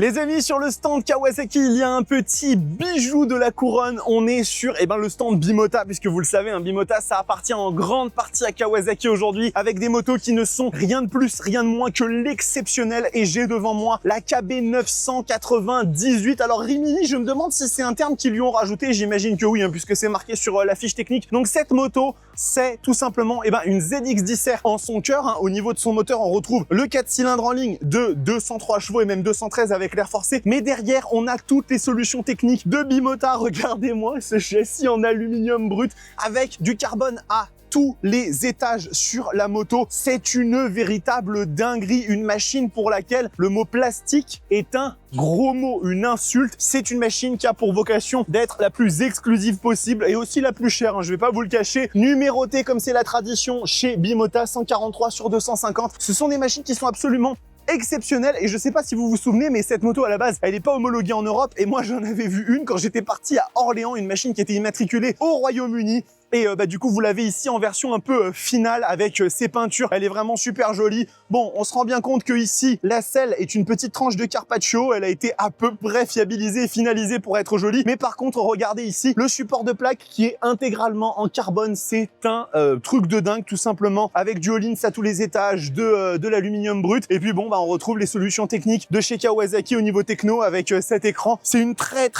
Les amis, sur le stand Kawasaki, il y a un petit bijou de la couronne. On est sur le stand Bimota, puisque vous le savez, Bimota, ça appartient en grande partie à Kawasaki aujourd'hui, avec des motos qui ne sont rien de plus, rien de moins que l'exceptionnel. Et j'ai devant moi la KB 998. Alors Rimini, je me demande si c'est un terme qu'ils lui ont rajouté. J'imagine que oui, puisque c'est marqué sur la fiche technique. Donc cette moto, c'est tout simplement une ZX10R en son cœur. Au niveau de son moteur, on retrouve le 4 cylindres en ligne de 203 chevaux et même 213 avec l'air forcé. Mais derrière, on a toutes les solutions techniques de Bimota. Regardez-moi ce châssis en aluminium brut avec du carbone à tous les étages sur la moto. C'est une véritable dinguerie, une machine pour laquelle le mot plastique est un gros mot, une insulte. C'est une machine qui a pour vocation d'être la plus exclusive possible et aussi la plus chère, je vais pas vous le cacher. Numérotée comme c'est la tradition chez Bimota, 143 sur 250. Ce sont des machines qui sont absolument exceptionnel. Et je sais pas si vous vous souvenez, mais cette moto à la base, elle n'est pas homologuée en Europe. Et moi, j'en avais vu une quand j'étais parti à Orléans, une machine qui était immatriculée au Royaume-Uni. Et du coup, vous l'avez ici en version un peu finale avec ses peintures. Elle est vraiment super jolie. Bon, on se rend bien compte que ici, la selle est une petite tranche de Carpaccio. Elle a été à peu près fiabilisée et finalisée pour être jolie. Mais par contre, regardez ici le support de plaque qui est intégralement en carbone. C'est un truc de dingue, tout simplement, avec du all-ins à tous les étages, de l'aluminium brut. Et puis bon, on retrouve les solutions techniques de chez Kawasaki au niveau techno avec cet écran. C'est une très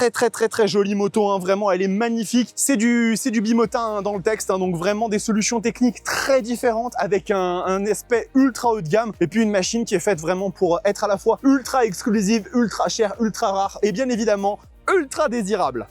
jolie moto. Vraiment, elle est magnifique. C'est du Bimota dans le texte, donc vraiment des solutions techniques très différentes avec un aspect ultra haut de gamme et puis une machine qui est faite vraiment pour être à la fois ultra exclusive, ultra chère, ultra rare et bien évidemment ultra désirable.